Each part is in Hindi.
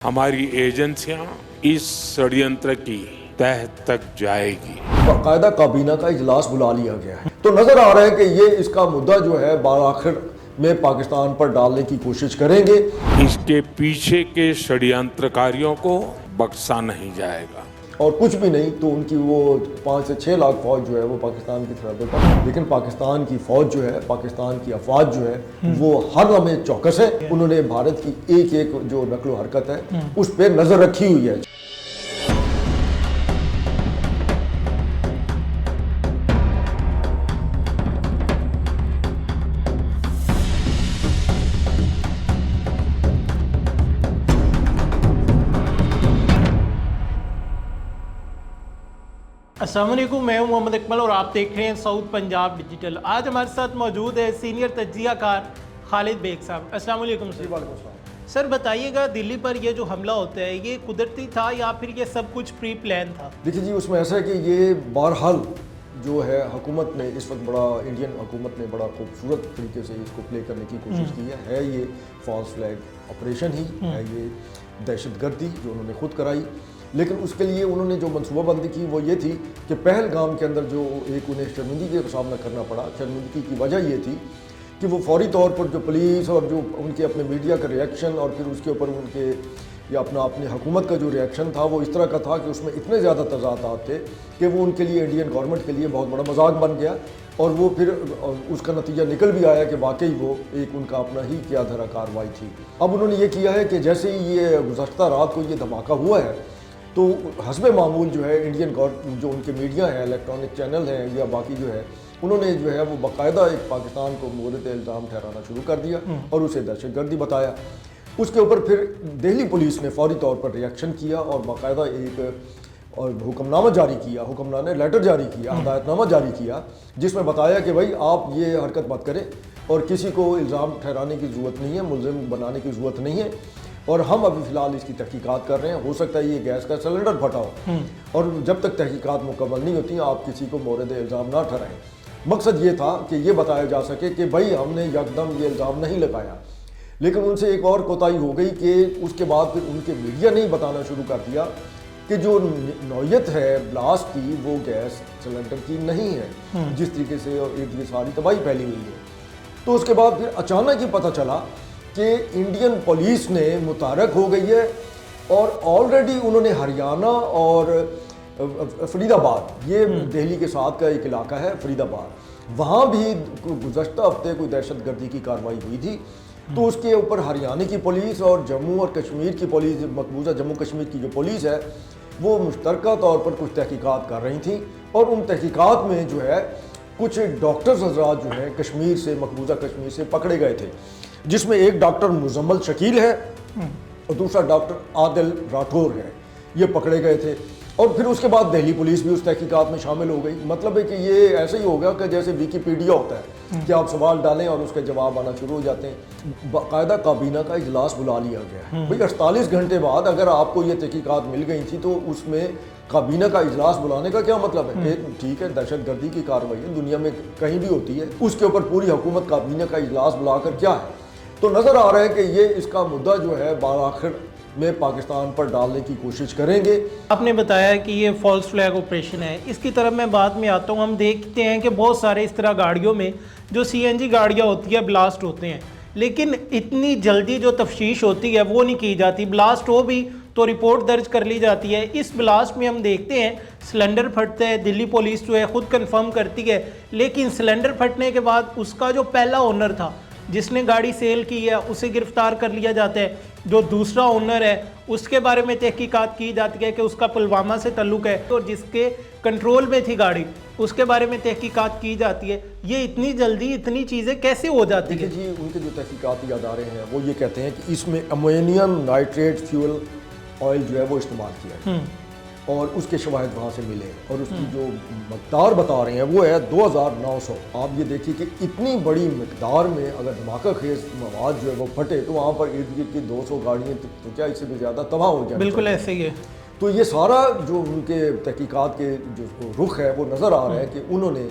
हमारी एजेंसियां इस षड्यंत्र की तह तक जाएगी। बाकायदा काबीना का इजलास बुला लिया गया है, तो नजर आ रहा है कि ये इसका मुद्दा जो है आखिर में पाकिस्तान पर डालने की कोशिश करेंगे। इसके पीछे के षड्यंत्रकारियों को बख्शा नहीं जाएगा। और कुछ भी नहीं तो उनकी वो 5 से 6 लाख फौज जो है वो पाकिस्तान की सरहदों पर, लेकिन पाकिस्तान की फौज जो है, पाकिस्तान की अफवाज जो है वो हर लम्हे चौकस है। उन्होंने भारत की एक एक जो नकलो हरकत है उस पर नजर रखी हुई है। अस्सलाम वालेकुम, मैं हूं मोहम्मद इकबाल और आप देख रहे हैं साउथ पंजाब डिजिटल। आज हमारे साथ मौजूद है सीनियर तज्जियाकार खालिद बेग साहब। अस्सलाम वालेकुम सर। सर बताइएगा, दिल्ली पर ये जो हमला होता है ये कुदरती था या फिर ये सब कुछ प्री प्लान था? देखिए जी, उसमें ऐसा है कि ये बहरहाल जो है हुकूमत ने इस वक्त इंडियन हुकूमत ने बड़ा खूबसूरत तरीके से इसको प्ले करने की कोशिश की है। ये फॉल्स फ्लैग ऑपरेशन ही है, ये दहशतगर्दी जो उन्होंने खुद कराई। लेकिन उसके लिए उन्होंने जो मनसूबाबंदी की वो ये थी कि पहलगाम के अंदर जो एक उन्हें शर्मिंदगी का सामना करना पड़ा, शर्मिंदगी की वजह ये थी कि वो फौरी तौर पर जो पुलिस और जो उनके अपने मीडिया का रिएक्शन और फिर उसके ऊपर उनके या अपनी हुकूमत का जो रिएक्शन था वो इस तरह का था कि उसमें इतने ज़्यादा तज़ादात थे कि वो उनके लिए, इंडियन गवर्नमेंट के लिए बहुत बड़ा मजाक बन गया। और वो फिर उसका नतीजा निकल भी आया कि वाकई वो एक उनका अपना ही क्या धरा कार्रवाई थी। अब उन्होंने ये किया है कि जैसे ही ये गुज़श्ता रात को ये धमाका हुआ है तो हस्बे मामूल जो है इंडियन जो उनके मीडिया है, इलेक्ट्रॉनिक चैनल हैं या बाकी जो है, उन्होंने जो है वो बाकायदा एक पाकिस्तान को मोरद इल्ज़ाम ठहराना शुरू कर दिया और उसे दहशतगर्दी बताया। उसके ऊपर फिर दिल्ली पुलिस ने फौरी तौर पर रिएक्शन किया और बाकायदा एक और हुक्मनामा जारी किया, हुक्मनामे लेटर जारी किया, हदायतनामा जारी किया, जिसमें बताया कि भाई आप ये हरकत मत करें और किसी को इल्ज़ाम ठहराने की ज़रूरत नहीं है, मुल्ज़िम बनाने की ज़रूरत नहीं है। और हम अभी फ़िलहाल इसकी तहकीकात कर रहे हैं, हो सकता है ये गैस का सिलेंडर फटा हो और जब तक तहकीकात मुकम्मल नहीं होती आप किसी को मोरद इल्ज़ाम ना ठहराएं। मकसद ये था कि ये बताया जा सके कि भाई हमने यकदम ये इल्ज़ाम नहीं लगाया। लेकिन उनसे एक और कोताही हो गई कि उसके बाद फिर उनके मीडिया ने बताना शुरू कर दिया कि जो नौयत है ब्लास्ट की वो गैस सिलेंडर की नहीं है, जिस तरीके से ये सारी तबाही फैली हुई है। तो उसके बाद फिर अचानक ही पता चला कि इंडियन पुलिस ने मुतारक हो गई है और ऑलरेडी उन्होंने हरियाणा और फरीदाबाद, ये दिल्ली के साथ का एक इलाका है फरीदाबाद, वहाँ भी गुज़श्ता हफ्ते कोई दहशतगर्दी की कार्रवाई हुई थी। तो उसके ऊपर हरियाणा की पुलिस और जम्मू और कश्मीर की पुलिस, मकबूजा जम्मू कश्मीर की जो पुलिस है वो मुश्तरका तौर पर कुछ तहकीकात कर रही थी और उन तहकीकात में जो है कुछ डॉक्टर्स हजरात जो है कश्मीर से, मकबूजा कश्मीर से पकड़े गए थे, जिसमें एक डॉक्टर मुजम्मल शकील है और दूसरा डॉक्टर आदिल राठौर है। ये पकड़े गए थे और फिर उसके बाद दिल्ली पुलिस भी उस तहकीकात में शामिल हो गई। मतलब है कि ये ऐसे ही हो गया कि जैसे विकीपीडिया होता है कि आप सवाल डालें और उसके जवाब आना शुरू हो जाते हैं। बाकायदा काबीना का इजलास बुला लिया गया है। भाई 48 घंटे बाद अगर आपको ये तहकीकात मिल गई थी तो उसमें काबीना का इजलास बुलाने का क्या मतलब है? ठीक है, दहशतगर्दी की कार्रवाई है, दुनिया में कहीं भी होती है, उसके ऊपर पूरी हुकूमत काबीना का इजलास बुलाकर क्या है? तो नज़र आ रहा है कि ये इसका मुद्दा जो है आखिर में पाकिस्तान पर डालने की कोशिश करेंगे। आपने बताया कि ये फॉल्स फ्लैग ऑपरेशन है, इसकी तरफ मैं बाद में आता हूँ। हम देखते हैं कि बहुत सारे इस तरह गाड़ियों में जो सीएनजी गाड़ियाँ होती है ब्लास्ट होते हैं, लेकिन इतनी जल्दी जो तफ्तीश होती है वो नहीं की जाती। ब्लास्ट हो भी तो रिपोर्ट दर्ज कर ली जाती है। इस ब्लास्ट में हम देखते हैं सिलेंडर फटता है, दिल्ली पुलिस जो है खुद कंफर्म करती है, लेकिन सिलेंडर फटने के बाद उसका जो पहला ओनर था जिसने गाड़ी सेल की है उसे गिरफ्तार कर लिया जाता है। जो दूसरा ओनर है उसके बारे में तहकीकात की जाती है कि उसका पुलवामा से ताल्लुक है, और जिसके कंट्रोल में थी गाड़ी उसके बारे में तहकीकात की जाती है। ये इतनी जल्दी इतनी चीज़ें कैसे हो जाती है? जी, उनके जो तहकीकाती अदारे हैं वो ये कहते हैं कि इसमें अमोनियम नाइट्रेट फ्यूल ऑयल जो है वो इस्तेमाल किया है और उसके शवाहिद वहाँ से मिले और उसकी जो मकदार बता रहे हैं वो है 2900। आप ये देखिए कि इतनी बड़ी मकदार में अगर धमाका खेज मवाद जो है वो फटे तो वहाँ पर इर्द गिर्द की 200 गाड़ियाँ तो क्या इससे भी ज़्यादा तबाह हो जाए। बिल्कुल ऐसे ही है। तो ये सारा जो उनके तहकीकात के जो रुख है वो नज़र आ रहा है कि उन्होंने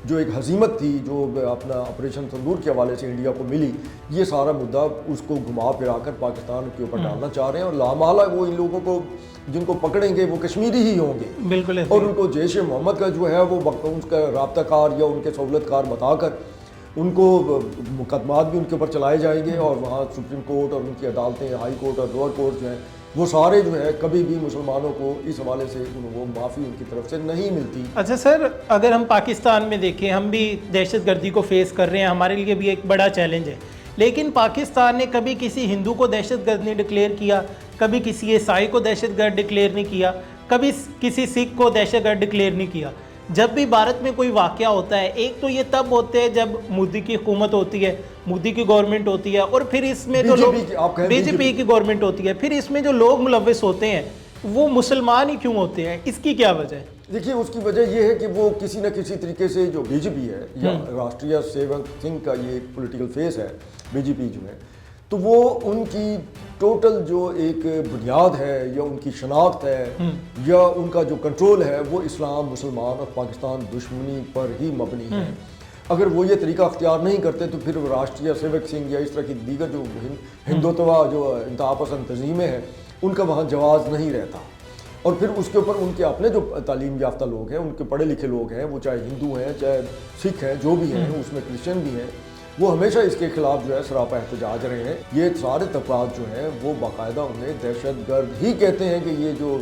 जो एक हजीमत थी जो अपना ऑपरेशन सिंदूर के हवाले से इंडिया को मिली, ये सारा मुद्दा उसको घुमा फिरा कर पाकिस्तान के ऊपर डालना चाह रहे हैं। और लामाला वो इन लोगों को जिनको पकड़ेंगे वो कश्मीरी ही होंगे, बिल्कुल। और उनको जैश ए मोहम्मद का जो है वो उनका राब्ताकार या उनके सहूलतकार बताकर उनको मुकदमात भी उनके ऊपर चलाए जाएंगे, और वहाँ सुप्रीम कोर्ट और उनकी अदालतें, हाई कोर्ट और लोअर कोर्ट जो हैं वो सारे जो है कभी भी मुसलमानों को इस हवाले से वो माफ़ी उनकी तरफ से नहीं मिलती। अच्छा सर, अगर हम पाकिस्तान में देखें, हम भी दहशतगर्दी को फेस कर रहे हैं, हमारे लिए भी एक बड़ा चैलेंज है, लेकिन पाकिस्तान ने कभी किसी हिंदू को दहशतगर्द नहीं डिक्लेयर किया, कभी किसी ईसाई को दहशतगर्द डिक्लेयर नहीं किया, कभी किसी सिख को दहशतगर्द डिक्लेयर नहीं किया। जब भी भारत में कोई वाक़या होता है, एक तो ये तब होते हैं जब मोदी की हुकूमत होती है, मोदी की गवर्नमेंट होती है, और फिर इसमें जो लोग बीजेपी की गवर्नमेंट होती है, फिर इसमें जो लोग मुलव्वस होते हैं वो मुसलमान ही क्यों होते हैं, इसकी क्या वजह है? देखिए, उसकी वजह यह है कि वो किसी न किसी तरीके से जो बीजेपी है या राष्ट्रीय सेवक संघ का ये पॉलिटिकल फेस है बीजेपी जो है, तो वो उनकी टोटल जो एक बुनियाद है या उनकी शनाख्त है या उनका जो कंट्रोल है वो इस्लाम, मुसलमान और पाकिस्तान दुश्मनी पर ही मबनी है। अगर वो ये तरीका अख्तियार नहीं करते तो फिर राष्ट्रीय सेवक संघ या इस तरह की दीगर जो हिंदुत्व जो इंतहापसंद तंजीमें हैं उनका वहाँ जवाज़ नहीं रहता। और फिर उसके ऊपर उनके अपने जो तालीम याफ्ता लोग हैं, उनके पढ़े लिखे लोग हैं, वो चाहे हिंदू हैं चाहे सिख हैं, जो भी हैं, उसमें क्रिश्चियन भी हैं, वो हमेशा इसके खिलाफ जो है सरापा एहतजाज रहे हैं। ये सारे तबकात जो हैं वो बाकायदा उन्हें दहशतगर्द ही कहते हैं कि ये जो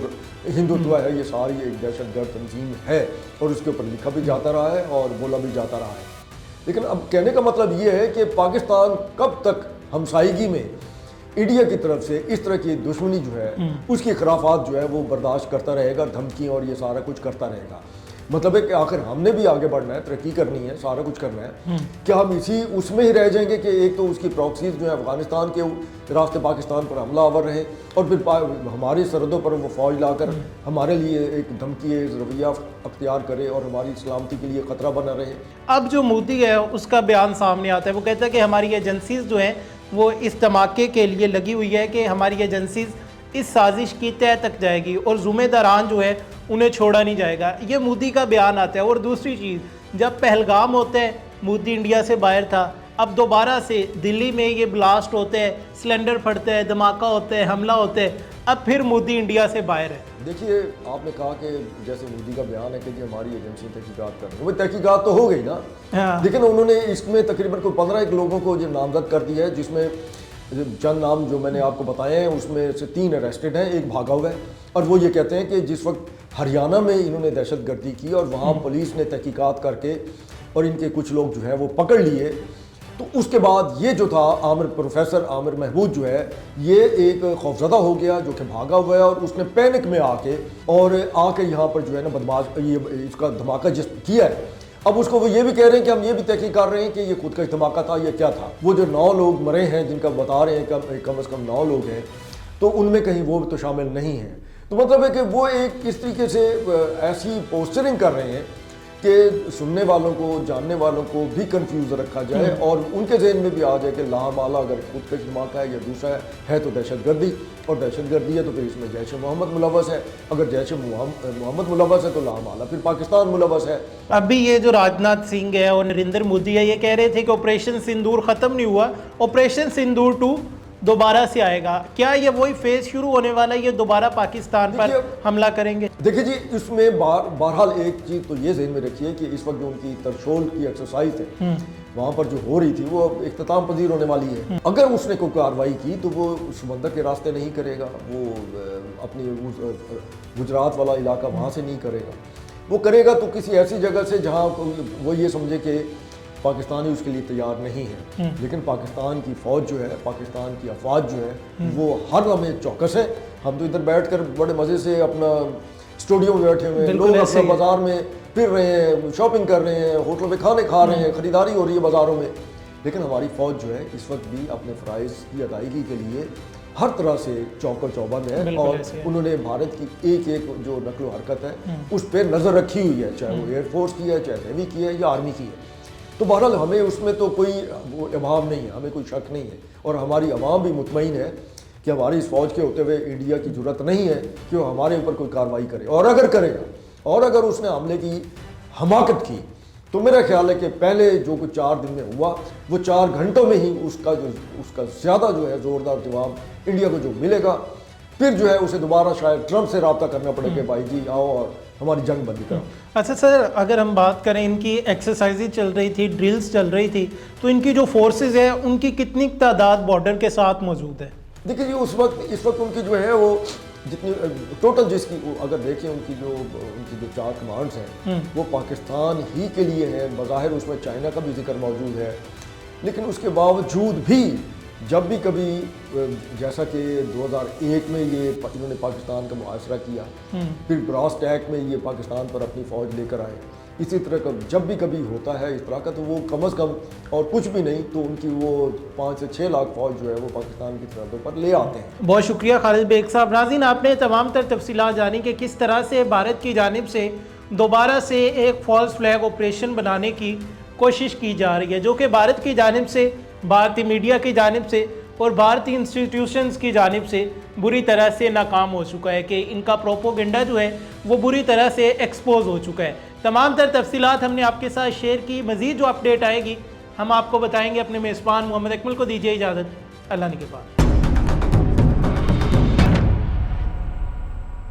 हिंदुत्व है ये सारी एक दहशतगर्द तंजीम है, और उसके ऊपर लिखा भी जाता रहा है और बोला भी जाता रहा है। लेकिन अब कहने का मतलब ये है कि पाकिस्तान कब तक हमसायगी में इंडिया की तरफ से इस तरह की दुश्मनी जो है उसकी खराफात जो है वो बर्दाश्त करता रहेगा, धमकी और ये सारा कुछ करता रहेगा। मतलब है कि आखिर हमने भी आगे बढ़ना है, तरक्की करनी है, सारा कुछ करना है, क्या हम इसी उसमें ही रह जाएंगे कि एक तो उसकी प्रॉक्सीज जो है अफगानिस्तान के रास्ते पाकिस्तान पर हमला आवर रहे और फिर हमारी सरहदों पर वो फौज लाकर हमारे लिए एक धमकी रवैया अख्तियार करे और हमारी सलामती के लिए ख़तरा बना रहे। अब जो मोदी है उसका बयान सामने आता है, वो कहता है कि हमारी एजेंसीज जो हैं वो इस धमाके के लिए लगी हुई है कि हमारी एजेंसीज इस साजिश की तह तक जाएगी और ज़िम्मेदारान जो है उन्हें छोड़ा नहीं जाएगा। ये मोदी का बयान आता है। और दूसरी चीज़, जब पहलगाम होते हैं मोदी इंडिया से बाहर था, अब दोबारा से दिल्ली में ये ब्लास्ट होते हैं, सिलेंडर फटते हैं, धमाका होता है, हमला होता है, अब फिर मोदी इंडिया से बाहर है। देखिए, आपने कहा कि जैसे मोदी का बयान है कि जी हमारी एजेंसी तहकीकात कर रही है, वो तहकीकात तो हो गई ना। हाँ। लेकिन उन्होंने इसमें तकरीबन कोई 15 लोगों को जो नामजद कर दिया है, जिसमें चंद नाम जो मैंने आपको बताए हैं उसमें से 3 अरेस्टेड हैं, एक भागा हुआ है। और वो ये कहते हैं कि जिस वक्त हरियाणा में इन्होंने दहशतगर्दी की और वहाँ पुलिस ने तहकीकात करके और इनके कुछ लोग जो है वो पकड़ लिए, तो उसके बाद ये जो था प्रोफेसर आमिर महमूद जो है ये एक खौफजदा हो गया, जो कि भागा हुआ है, और उसने पैनिक में आके यहाँ पर जो है ना बदमाश ये इसका धमाका जिस किया है, अब उसको वो ये भी कह रहे हैं कि हम ये भी तहकीक कर रहे हैं कि ये खुद का धमाका था, ये क्या था। वो जो 9 लोग मरे हैं जिनका बता रहे हैं कम से कम 9 लोग हैं, तो उनमें कहीं वो तो शामिल नहीं हैं। तो मतलब है कि वो एक इस तरीके से ऐसी पोस्टरिंग कर रहे हैं कि सुनने वालों को, जानने वालों को भी कंफ्यूज रखा जाए और उनके जहन में भी आ जाए कि लामाला अगर खुद का धमाका है या दूसरा है तो दहशतगर्दी, और दहशतगर्दी है तो फिर इसमें जैश ए मोहम्मद मुलव्वस है, अगर जैश ए मोहम्मद मुलव्वस है तो लामाला फिर पाकिस्तान मुलव्वस है। अभी ये जो राजनाथ सिंह है और नरेंद्र मोदी है, ये कह रहे थे कि ऑपरेशन सिंदूर ख़त्म नहीं हुआ, ऑपरेशन सिंदूर 2 दोबारा से आएगा। क्या ये वही फेज शुरू होने वाला है, ये दोबारा पाकिस्तान पर हमला करेंगे? देखिए जी, इसमें बहरहाल एक चीज़ तो ये जहन में रखिए कि इस वक्त जो उनकी तरशोल की एक्सरसाइज है वहाँ पर जो हो रही थी वो इख्तिताम पजीर होने वाली है। अगर उसने कोई कार्रवाई की तो वो समंदर के रास्ते नहीं करेगा, वो अपनी गुजरात वाला इलाका वहाँ से नहीं करेगा, वो करेगा तो किसी ऐसी जगह से जहाँ वो ये समझे कि पाकिस्तानी उसके लिए तैयार नहीं है। लेकिन पाकिस्तान की फ़ौज जो है, पाकिस्तान की अफवाज जो है वो हर लम्हे चौकस है। हम तो इधर बैठकर बड़े मज़े से अपना स्टूडियो में बैठे हुए हैं, लोग अपना बाज़ार में फिर रहे हैं, शॉपिंग कर रहे हैं, होटलों में खाने खा रहे हैं, ख़रीदारी हो रही है बाज़ारों में। लेकिन हमारी फ़ौज जो है इस वक्त भी अपने फ़राइज़ की अदायगी के लिए हर तरह से चौकर चौबंद है और उन्होंने भारत की एक एक जो नकलो हरकत है उस पर नज़र रखी हुई है, चाहे वो एयरफोर्स की है, चाहे नेवी की है या आर्मी की है। तो बहरहाल हमें उसमें तो कोई इबाम नहीं है, हमें कोई शक नहीं है, और हमारी अवाम भी मुतमईन है कि हमारी इस फौज के होते हुए इंडिया की जरूरत नहीं है कि वो हमारे ऊपर कोई कार्रवाई करे, और अगर करेगा और अगर उसने हमले की हमाकत की तो मेरा ख्याल है कि पहले जो कुछ 4 दिन में हुआ वो 4 घंटों में ही उसका ज़्यादा जो है ज़ोरदार जवाब इंडिया को जो मिलेगा, फिर जो है उसे दोबारा शायद ट्रंप से रब्ता करना पड़े कि भाई जी आओ और हमारी जंग बंदी करो। अच्छा सर, अगर हम बात करें इनकी एक्सरसाइजेज चल रही थी, ड्रिल्स चल रही थी, तो इनकी जो फोर्सेस है उनकी कितनी तादाद बॉर्डर के साथ मौजूद है? देखिए जी इस वक्त उनकी जो है वो जितनी टोटल अगर देखें उनकी जो 4 कमांड्स हैं वो पाकिस्तान ही के लिए हैं। बज़ाहिर उसमें चाइना का भी जिक्र मौजूद है, लेकिन उसके बावजूद भी जब भी कभी जैसा कि 2001 में इन्होंने पाकिस्तान का मुआसरा किया, फिर ब्रास टैक में ये पाकिस्तान पर अपनी फ़ौज लेकर आए, इसी तरह का जब भी कभी होता है इस तरह का, तो वो कम अज़ कम और कुछ भी नहीं तो उनकी वो 5 से 6 लाख फ़ौज जो है वो पाकिस्तान की सरहदों पर ले आते हैं। बहुत शुक्रिया खालिद बेग साहब। नाज़रीन, आपने तमाम तर तफसीलात जानी कि किस तरह से भारत की जानिब से दोबारा से एक फॉल्स फ्लैग ऑपरेशन बनाने की कोशिश की जा रही है, जो कि भारत की जानिब से, भारतीय मीडिया की जानिब से और भारतीय इंस्टीट्यूशंस की जानिब से बुरी तरह से नाकाम हो चुका है, कि इनका प्रोपोगंडा जो है वो बुरी तरह से एक्सपोज हो चुका है। तमाम तर तफसीलात हमने आपके साथ शेयर की। मज़ीद जो अपडेट आएगी हम आपको बताएंगे। अपने मेज़बान मोहम्मद अकमल को दीजिए इजाज़त। अल्लाह ने के बाद।